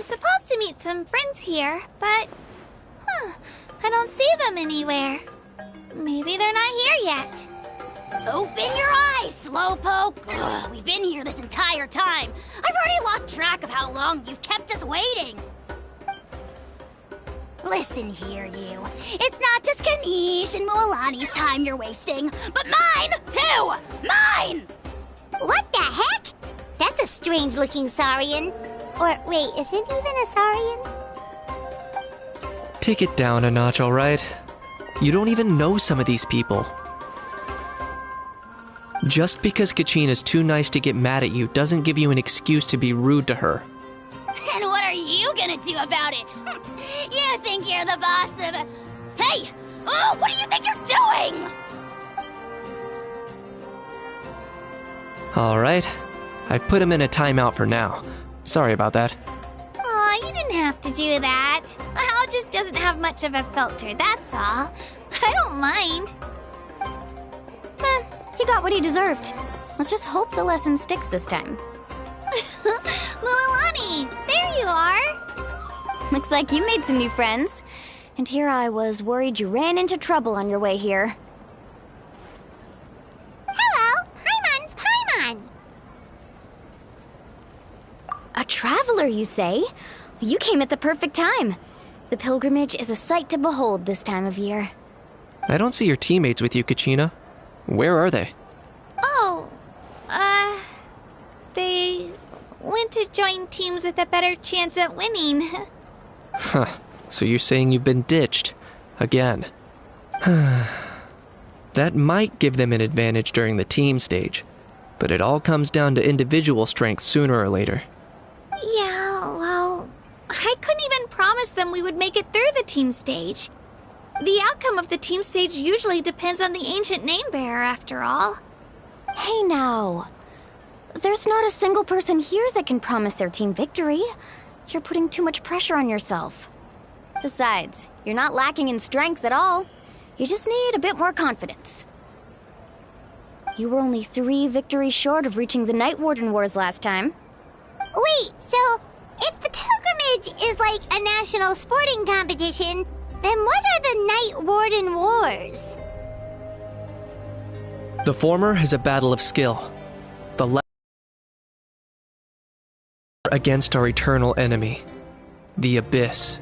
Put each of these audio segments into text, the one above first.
was supposed to meet some friends here, but... I don't see them anywhere. Maybe they're not here yet. Open your eyes, Slowpoke! Ugh, we've been here this entire time. I've already lost track of how long you've kept us waiting. Listen here, you. It's not just Ganesh and Moalani's time you're wasting, but mine, too! Mine! What the heck? That's a strange-looking Saurian. Or, wait, is it even a Saurian? Take it down a notch, alright? You don't even know some of these people. Just because Kachina's too nice to get mad at you doesn't give you an excuse to be rude to her. And what are you gonna do about it? You think you're the boss of... Hey! Oh, what do you think you're doing? Alright. I've put him in a timeout for now. Sorry about that. Aw, you didn't have to do that. Hal just doesn't have much of a filter, that's all. I don't mind. He got what he deserved. Let's just hope the lesson sticks this time. Moalani, there you are. Looks like you made some new friends. And here I was worried you ran into trouble on your way here. Hello, Paimon's Paimon. A traveler, you say? You came at the perfect time. The pilgrimage is a sight to behold this time of year. I don't see your teammates with you, Kachina. Where are they? Oh, they went to join teams with a better chance at winning. Huh. So you're saying you've been ditched. Again. That might give them an advantage during the team stage, but it all comes down to individual strength sooner or later. Yeah, well, I couldn't even promise them we would make it through the team stage. The outcome of the team stage usually depends on the ancient name-bearer, after all. Hey now. There's not a single person here that can promise their team victory. You're putting too much pressure on yourself. Besides, you're not lacking in strength at all. You just need a bit more confidence. You were only 3 victories short of reaching the Night Warden Wars last time. Wait, so if the pilgrimage is like a national sporting competition, then what are the Night Warden Wars? The former is a battle of skill. The latter against our eternal enemy, the Abyss.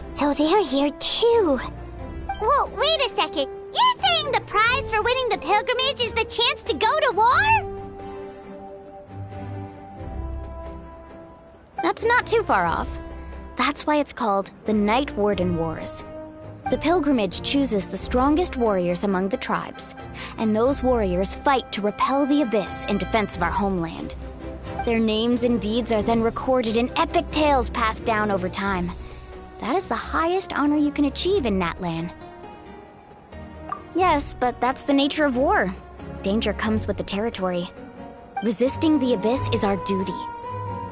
So they're here too. Well, wait a second. You're saying the prize for winning the pilgrimage is the chance to go to war? That's not too far off. That's why it's called the Night Warden Wars. The pilgrimage chooses the strongest warriors among the tribes, and those warriors fight to repel the Abyss in defense of our homeland. Their names and deeds are then recorded in epic tales passed down over time. That is the highest honor you can achieve in Natlan. Yes, but that's the nature of war. Danger comes with the territory. Resisting the Abyss is our duty.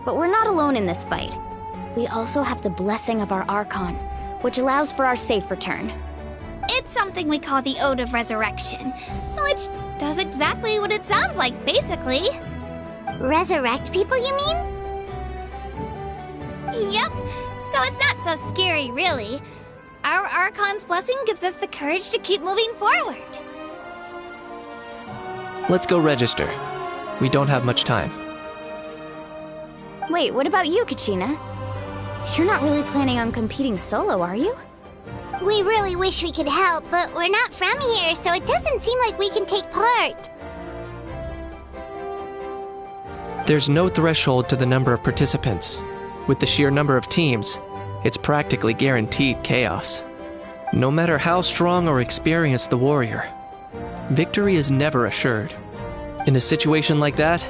But we're not alone in this fight. We also have the blessing of our Archon, which allows for our safe return. It's something we call the Ode of Resurrection, which does exactly what it sounds like, basically. Resurrect people, you mean? Yep, so it's not so scary, really. Our Archon's blessing gives us the courage to keep moving forward. Let's go register. We don't have much time. Wait, what about you, Kachina? You're not really planning on competing solo, are you? We really wish we could help, but we're not from here, so it doesn't seem like we can take part. There's no threshold to the number of participants. With the sheer number of teams, it's practically guaranteed chaos. No matter how strong or experienced the warrior, victory is never assured. In a situation like that,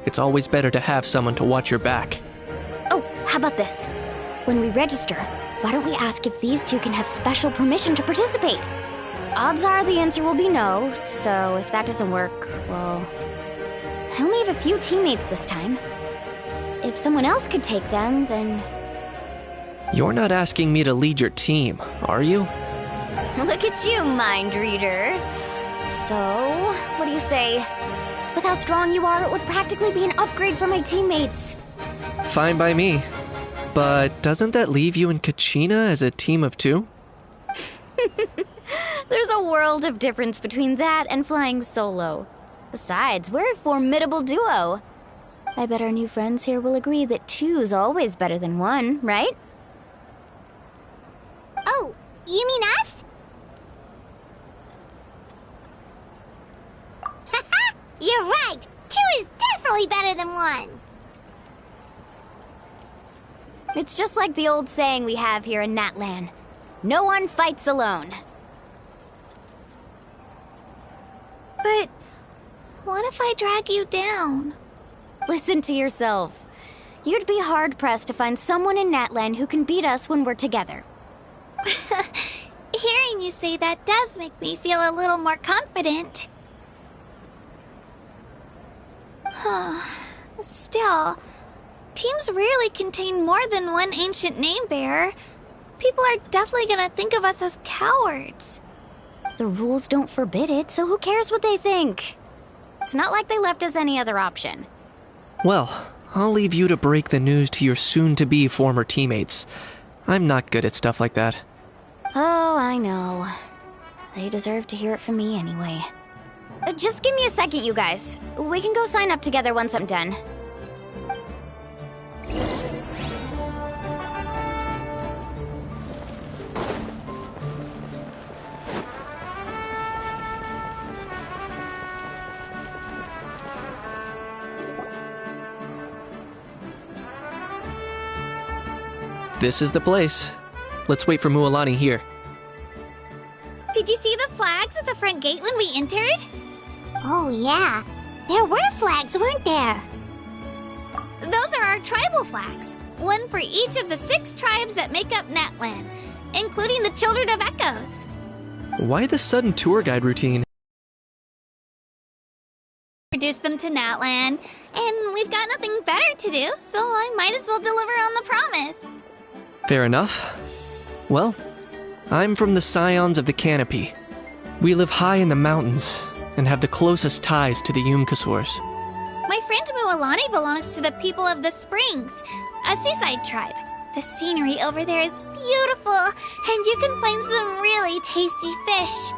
it's always better to have someone to watch your back. Oh, how about this? When we register, why don't we ask if these two can have special permission to participate? Odds are the answer will be no, so if that doesn't work, well... I only have a few teammates this time. If someone else could take them, then... You're not asking me to lead your team, are you? Look at you, mind reader. So, what do you say? With how strong you are, it would practically be an upgrade for my teammates. Fine by me. But doesn't that leave you and Kachina as a team of two? There's a world of difference between that and flying solo. Besides, we're a formidable duo. I bet our new friends here will agree that two's always better than one, right? Oh, you mean us? Haha, you're right. Two is definitely better than one. It's just like the old saying we have here in Natlan. No one fights alone. But what if I drag you down? Listen to yourself. You'd be hard-pressed to find someone in Natlan who can beat us when we're together. Hearing you say that does make me feel a little more confident. Still, teams rarely contain more than one ancient name bearer. People are definitely gonna think of us as cowards. The rules don't forbid it, so who cares what they think? It's not like they left us any other option. Well, I'll leave you to break the news to your soon-to-be former teammates. I'm not good at stuff like that. Oh, I know. They deserve to hear it from me anyway. Just give me a second, you guys. We can go sign up together once I'm done. This is the place. Let's wait for Mualani here. Did you see the flags at the front gate when we entered? Oh, yeah. There were flags, weren't there? Those are our tribal flags. One for each of the 6 tribes that make up Natlan, including the Children of Echoes. Why the sudden tour guide routine? Introduce them to Natlan, and we've got nothing better to do, so I might as well deliver on the promise. Fair enough. Well, I'm from the Scions of the Canopy. We live high in the mountains and have the closest ties to the Yumkasors. My friend Mualani belongs to the people of the Springs, a seaside tribe. The scenery over there is beautiful, and you can find some really tasty fish.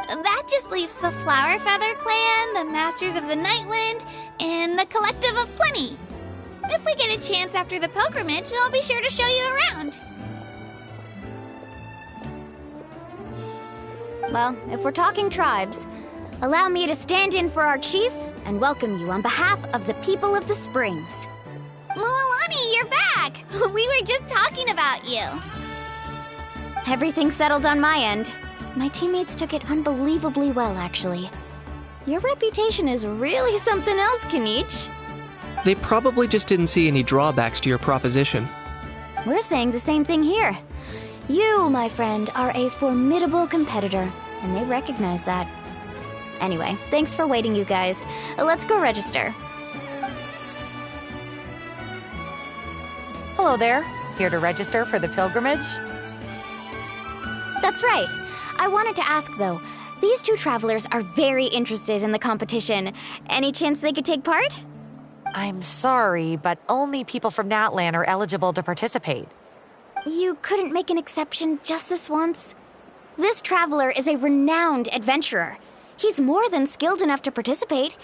That just leaves the Flower Feather Clan, the Masters of the Nightwind, and the Collective of Plenty. If we get a chance after the pilgrimage, I'll be sure to show you around. Well, if we're talking tribes, allow me to stand in for our chief and welcome you on behalf of the people of the Springs. Mualani, you're back! We were just talking about you. Everything's settled on my end. My teammates took it unbelievably well, actually. Your reputation is really something else, Kanich. They probably just didn't see any drawbacks to your proposition. We're saying the same thing here. You, my friend, are a formidable competitor, and they recognize that. Anyway, thanks for waiting, you guys. Let's go register. Hello there. Here to register for the pilgrimage? That's right. I wanted to ask, though. These 2 travelers are very interested in the competition. Any chance they could take part? I'm sorry, but only people from Natlan are eligible to participate. You couldn't make an exception just this once? This traveler is a renowned adventurer. He's more than skilled enough to participate,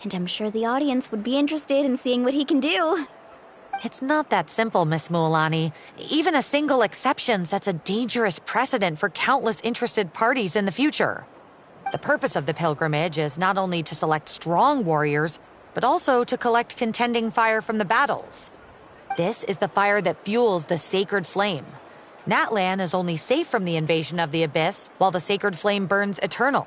and I'm sure the audience would be interested in seeing what he can do. It's not that simple, Miss Mualani. Even a single exception sets a dangerous precedent for countless interested parties in the future. The purpose of the pilgrimage is not only to select strong warriors, but also to collect contending fire from the battles. This is the fire that fuels the sacred flame. Natlan is only safe from the invasion of the Abyss, while the sacred flame burns eternal.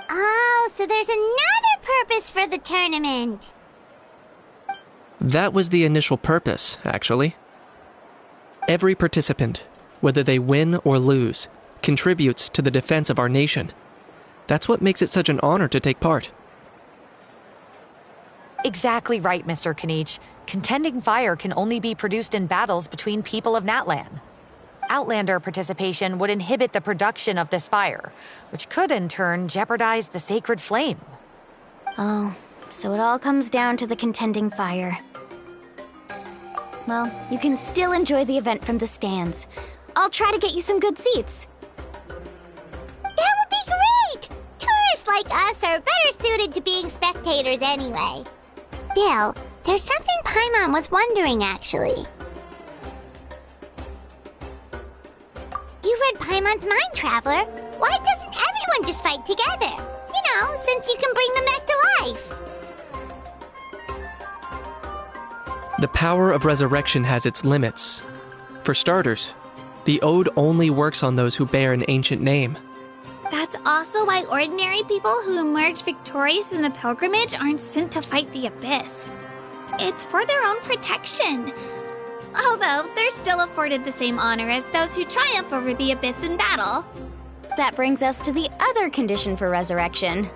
Oh, so there's another purpose for the tournament. That was the initial purpose, actually. Every participant, whether they win or lose, contributes to the defense of our nation. That's what makes it such an honor to take part. Exactly right, Mr. Kanich. Contending fire can only be produced in battles between people of Natlan. Outlander participation would inhibit the production of this fire, which could in turn jeopardize the sacred flame. Oh, so it all comes down to the contending fire. well, you can still enjoy the event from the stands. I'll try to get you some good seats. That would be great! Tourists like us are better suited to being spectators anyway. Bill, there's something Paimon was wondering, actually. You read Paimon's mind, Traveler. Why doesn't everyone just fight together? You know, since you can bring them back to life. The power of resurrection has its limits. For starters, the ode only works on those who bear an ancient name. That's also why ordinary people who emerge victorious in the pilgrimage aren't sent to fight the abyss. It's for their own protection. Although, they're still afforded the same honor as those who triumph over the abyss in battle. That brings us to the other condition for resurrection.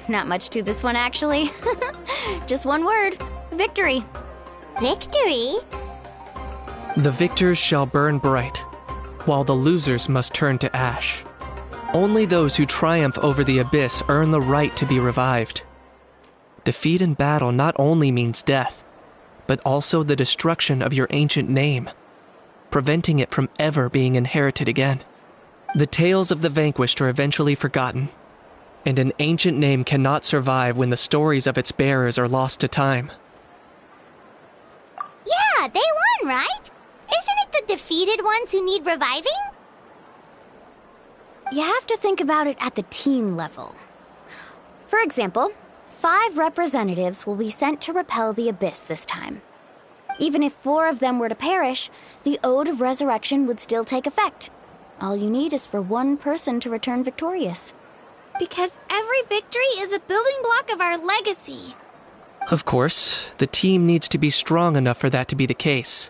Not much to this one, actually. Just one word: victory. Victory? The victors shall burn bright, while the losers must turn to ash. Only those who triumph over the abyss earn the right to be revived. Defeat in battle not only means death, but also the destruction of your ancient name, preventing it from ever being inherited again. The tales of the vanquished are eventually forgotten, and an ancient name cannot survive when the stories of its bearers are lost to time. Yeah, they won, right? Isn't it the defeated ones who need reviving? You have to think about it at the team level. For example, 5 representatives will be sent to repel the abyss this time. Even if 4 of them were to perish, the Ode of Resurrection would still take effect. All you need is for 1 person to return victorious. Because every victory is a building block of our legacy. Of course, the team needs to be strong enough for that to be the case.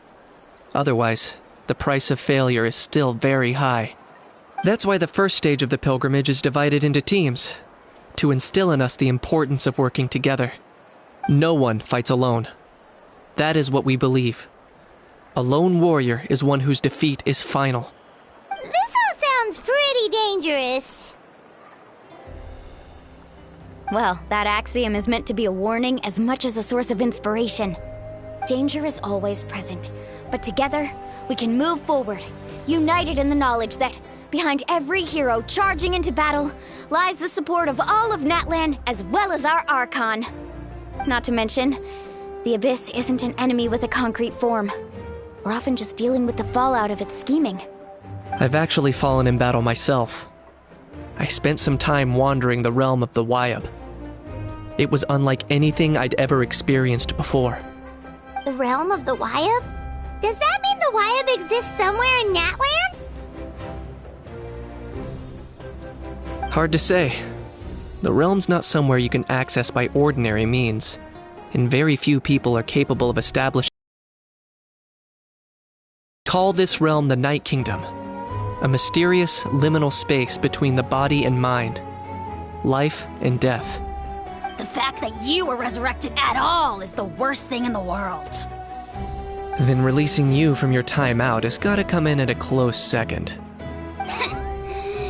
Otherwise, the price of failure is still very high. That's why the first stage of the pilgrimage is divided into teams, to instill in us the importance of working together. No one fights alone. That is what we believe. A lone warrior is one whose defeat is final. This all sounds pretty dangerous. Well, that axiom is meant to be a warning as much as a source of inspiration. Danger is always present, but together, we can move forward, united in the knowledge that behind every hero charging into battle lies the support of all of Natlan as well as our Archon. Not to mention, the Abyss isn't an enemy with a concrete form. We're often just dealing with the fallout of its scheming. I've actually fallen in battle myself. I spent some time wandering the realm of the Wyab. It was unlike anything I'd ever experienced before. The realm of the Wyab? Does that mean the Wyab exists somewhere in Natlan? Hard to say. The realm's not somewhere you can access by ordinary means, and very few people are capable of establishing. Call this realm the Night Kingdom, a mysterious liminal space between the body and mind, life and death. The fact that you were resurrected at all is the worst thing in the world. Then releasing you from your time out has gotta come in at a close second.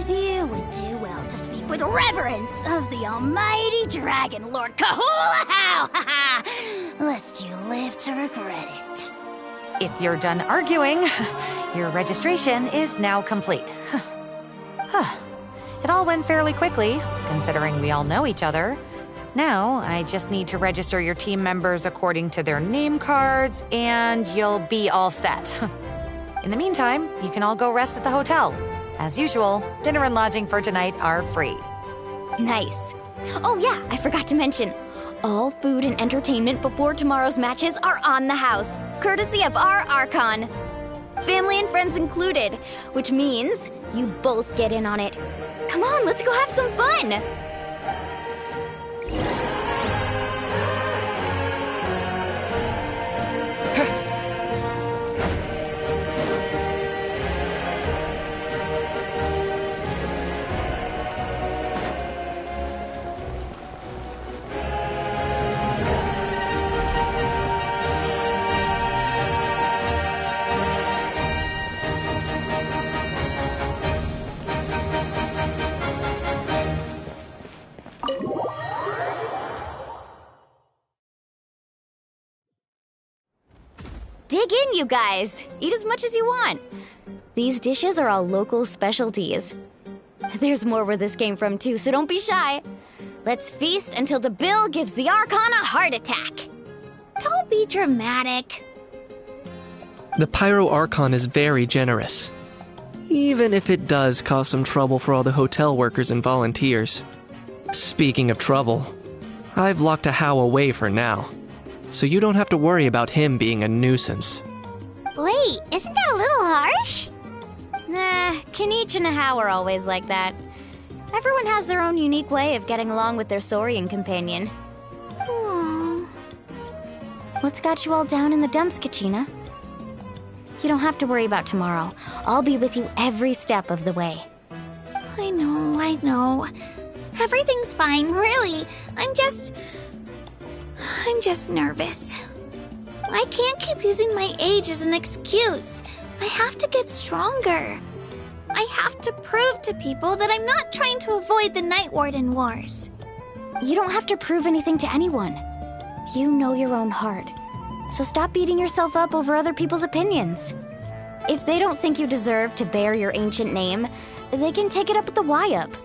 You would do well to speak with reverence of the almighty dragon, Lord Kahula How! Lest you live to regret it. If you're done arguing, your registration is now complete. It all went fairly quickly, considering we all know each other. Now, I just need to register your team members according to their name cards, and you'll be all set. In the meantime, you can all go rest at the hotel. As usual, dinner and lodging for tonight are free. Nice. Oh yeah, I forgot to mention, all food and entertainment before tomorrow's matches are on the house, courtesy of our Archon. Family and friends included, which means you both get in on it. Come on, let's go have some fun! Dig in, you guys. Eat as much as you want. These dishes are all local specialties. There's more where this came from, too, so don't be shy. Let's feast until the bill gives the Archon a heart attack. Don't be dramatic. The Pyro Archon is very generous, even if it does cause some trouble for all the hotel workers and volunteers. Speaking of trouble, I've locked a How away for now, so you don't have to worry about him being a nuisance. Wait, isn't that a little harsh? Nah, Kinich and How are always like that. Everyone has their own unique way of getting along with their Saurian companion. What's got you all down in the dumps, Kachina? You don't have to worry about tomorrow. I'll be with you every step of the way. I know. Everything's fine, really. I'm just nervous. I can't keep using my age as an excuse. I have to get stronger. I have to prove to people that I'm not trying to avoid the Night Warden Wars. You don't have to prove anything to anyone. You know your own heart. So stop beating yourself up over other people's opinions. If they don't think you deserve to bear your ancient name, they can take it up with the Wyup.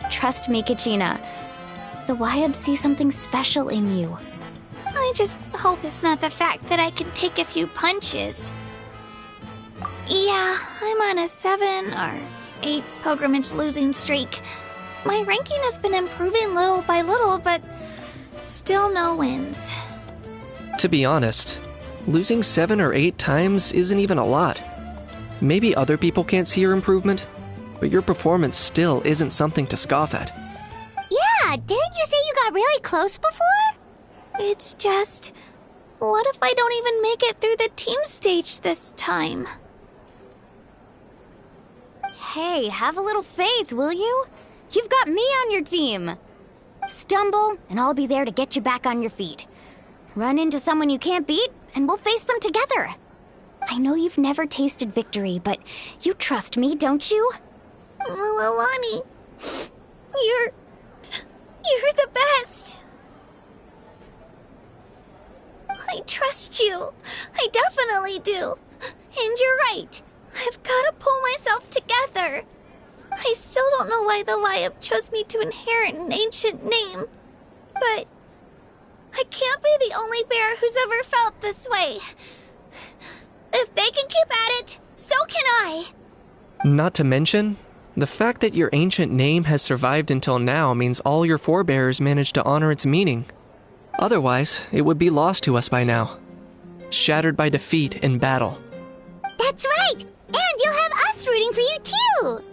Trust me, Kachina. The Wyup see something special in you. I just hope it's not the fact that I can take a few punches. Yeah, I'm on a 7 or 8 pilgrimage losing streak. My ranking has been improving little by little, but still no wins. To be honest, losing 7 or 8 times isn't even a lot. Maybe other people can't see your improvement, but your performance still isn't something to scoff at. Yeah, didn't you say you got really close before? It's just, what if I don't even make it through the team stage this time? Hey, have a little faith, will you? You've got me on your team. Stumble, and I'll be there to get you back on your feet. Run into someone you can't beat, and we'll face them together. I know you've never tasted victory, but you trust me, don't you? Alani, you're the best. I trust you. I definitely do. And you're right. I've got to pull myself together. I still don't know why the Wyup chose me to inherit an ancient name. But I can't be the only bear who's ever felt this way. If they can keep at it, so can I. Not to mention, the fact that your ancient name has survived until now means all your forebears managed to honor its meaning. Otherwise, it would be lost to us by now. Shattered by defeat in battle. That's right! And you'll have us rooting for you too!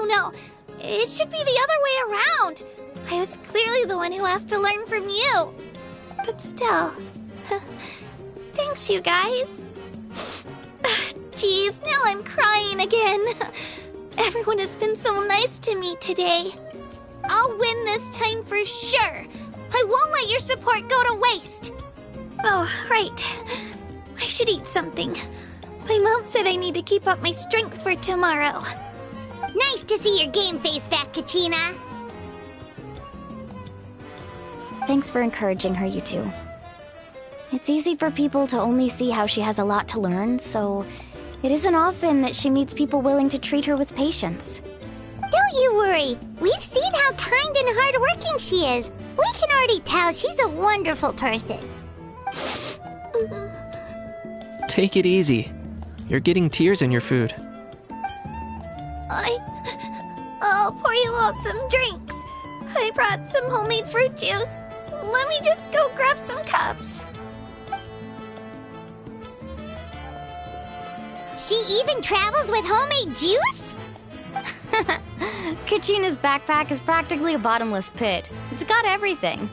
No. It should be the other way around. I was clearly the one who asked to learn from you. But still, thanks you guys. Geez, now I'm crying again. Everyone has been so nice to me today. I'll win this time for sure. I won't let your support go to waste. Oh, right. I should eat something. My mom said I need to keep up my strength for tomorrow. Nice to see your game face back, Kachina. Thanks for encouraging her, you two. It's easy for people to only see how she has a lot to learn, so it isn't often that she meets people willing to treat her with patience. Don't you worry. We've seen how kind and hardworking she is. We can already tell she's a wonderful person. Take it easy. You're getting tears in your food. I'll pour you all some drinks. I brought some homemade fruit juice. Let me just go grab some cups. She even travels with homemade juice? Kachina's backpack is practically a bottomless pit. It's got everything.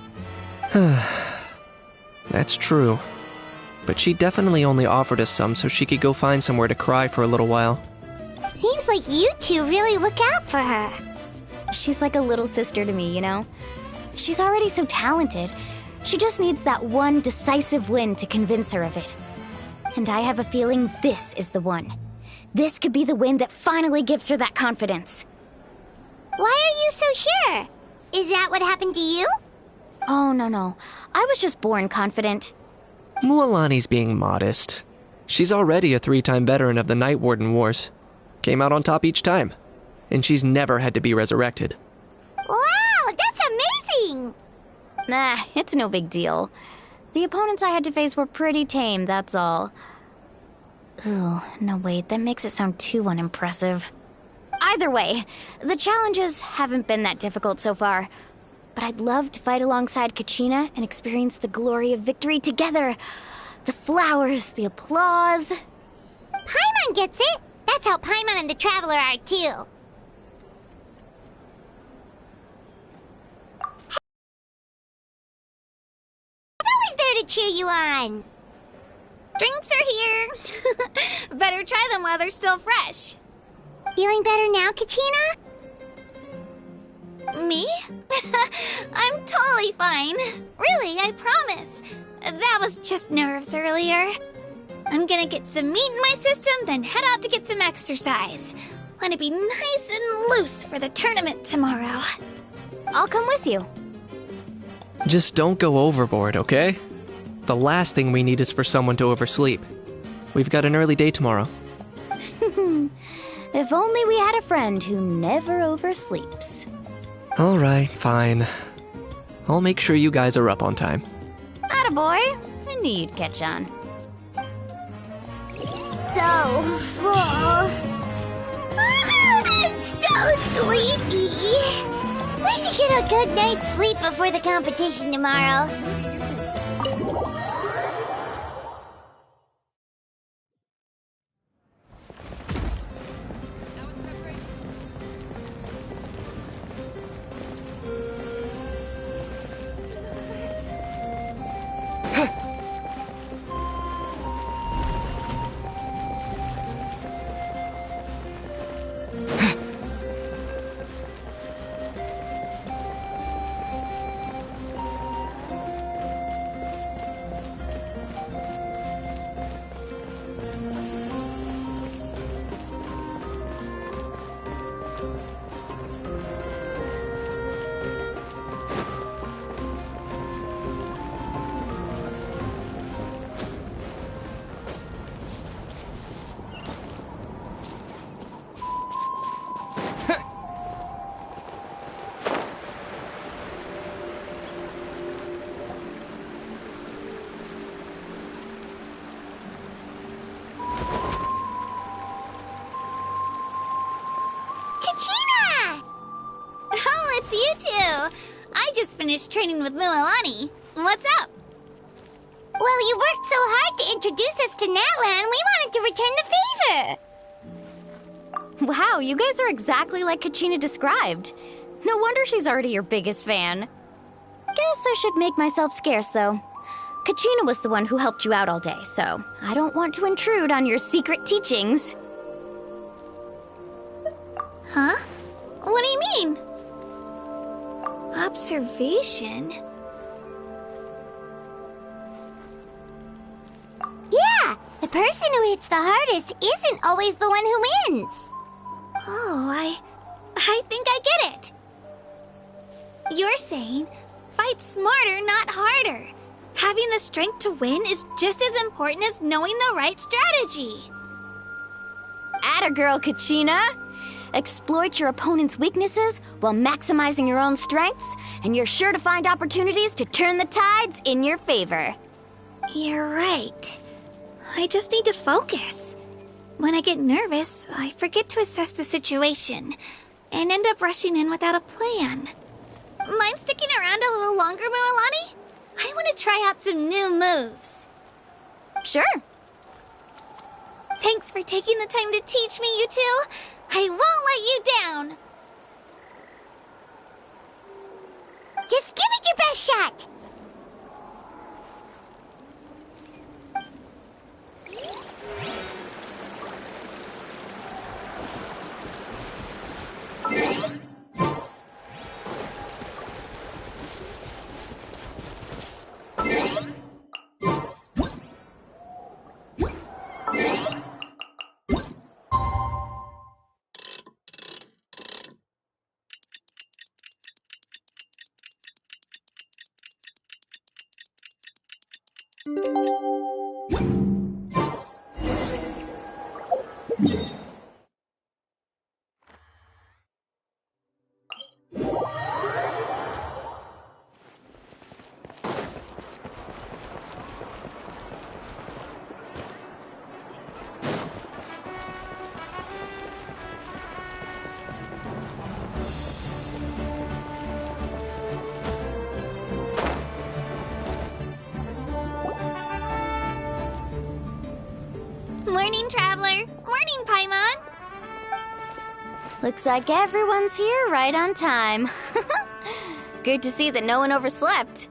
That's true. But she definitely only offered us some so she could go find somewhere to cry for a little while. Seems like you two really look out for her. She's like a little sister to me, you know? She's already so talented. She just needs that one decisive win to convince her of it. And I have a feeling this is the one. This could be the win that finally gives her that confidence. Why are you so sure? Is that what happened to you? Oh, no. I was just born confident. Mualani's being modest. She's already a 3-time veteran of the Night Warden Wars. Came out on top each time. And she's never had to be resurrected. Wow, that's amazing! Nah, it's no big deal. The opponents I had to face were pretty tame, that's all. Ooh, no wait, that makes it sound too unimpressive. Either way, the challenges haven't been that difficult so far. But I'd love to fight alongside Kachina and experience the glory of victory together. The flowers, the applause. Paimon gets it! That's how Paimon and the Traveler are, too. Always there to cheer you on. Drinks are here. Better try them while they're still fresh. Feeling better now, Kachina? Me? I'm totally fine. Really, I promise. That was just nerves earlier. I'm gonna get some meat in my system, then head out to get some exercise. Want to be nice and loose for the tournament tomorrow. I'll come with you. Just don't go overboard, okay? The last thing we need is for someone to oversleep. We've got an early day tomorrow. If only we had a friend who never oversleeps. Alright, fine. I'll make sure you guys are up on time. Attaboy. I knew you'd catch on. So full. I'm so sleepy. We should get a good night's sleep before the competition tomorrow. Kachina! Oh, it's you two. I just finished training with Mualani. What's up? Well, you worked so hard to introduce us to Natlan, we wanted to return the favor. Wow, you guys are exactly like Kachina described. No wonder she's already your biggest fan. Guess I should make myself scarce, though. Kachina was the one who helped you out all day, so I don't want to intrude on your secret teachings. Huh? What do you mean? Observation? Yeah, the person who hits the hardest isn't always the one who wins. Oh, I think I get it. You're saying fight smarter, not harder. Having the strength to win is just as important as knowing the right strategy. Atta girl, Kachina! Exploit your opponent's weaknesses while maximizing your own strengths, and you're sure to find opportunities to turn the tides in your favor. You're right. I just need to focus. When I get nervous, I forget to assess the situation and end up rushing in without a plan. Mind sticking around a little longer, Mualani? I want to try out some new moves. Sure. Thanks for taking the time to teach me, you two. I won't let you down. Just give it your best shot. Morning, Traveler. Morning, Paimon. Looks like everyone's here right on time. Good to see that no one overslept.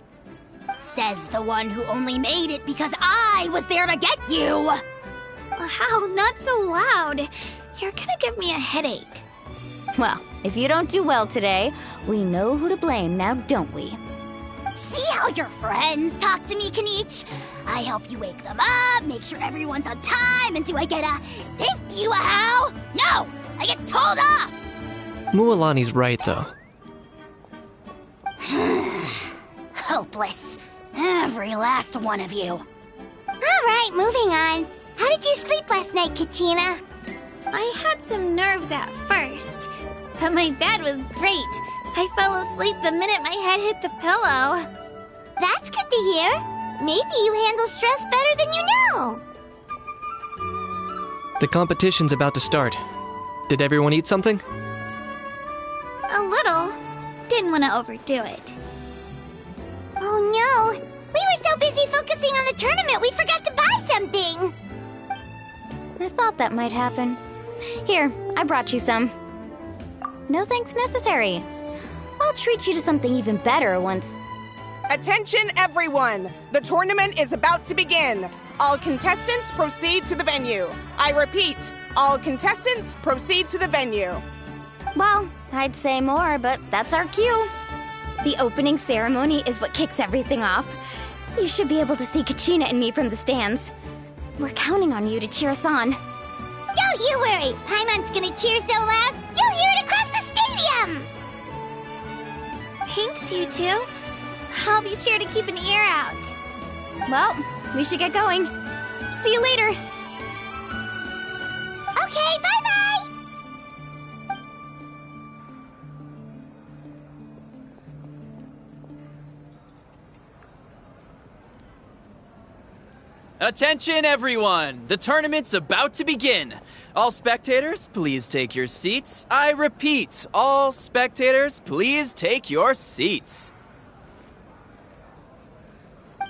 Says the one who only made it because I was there to get you! How? Not so loud. You're gonna give me a headache. Well, if you don't do well today, we know who to blame now, don't we? See how your friends talk to me, Kanich? I help you wake them up, make sure everyone's on time, and do I get a thank you, Ahau? No! I get told off! Mualani's right, though. Hopeless. Every last one of you. Alright, moving on. How did you sleep last night, Kachina? I had some nerves at first, but my bed was great. I fell asleep the minute my head hit the pillow. That's good to hear. Maybe you handle stress better than you know. The competition's about to start. Did everyone eat something? A little. Didn't want to overdo it. Oh no! We were so busy focusing on the tournament we forgot to buy something! I thought that might happen. Here, I brought you some. No thanks necessary. I'll treat you to something even better once... Attention, everyone! The tournament is about to begin. All contestants proceed to the venue. I repeat, all contestants proceed to the venue. Well, I'd say more, but that's our cue. The opening ceremony is what kicks everything off. You should be able to see Kachina and me from the stands. We're counting on you to cheer us on. Don't you worry! Paimon's gonna cheer so loud, you'll hear it across the stadium! Thanks, you two. I'll be sure to keep an ear out. Well, we should get going. See you later. Okay, bye-bye! Attention, everyone! The tournament's about to begin. All spectators, please take your seats. I repeat, all spectators, please take your seats.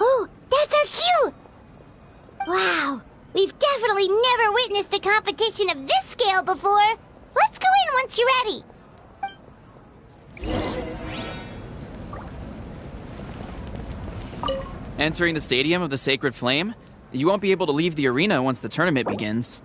Oh, that's our cue! Wow, we've definitely never witnessed a competition of this scale before. Let's go in once you're ready. Entering the Stadium of the Sacred Flame? You won't be able to leave the arena once the tournament begins.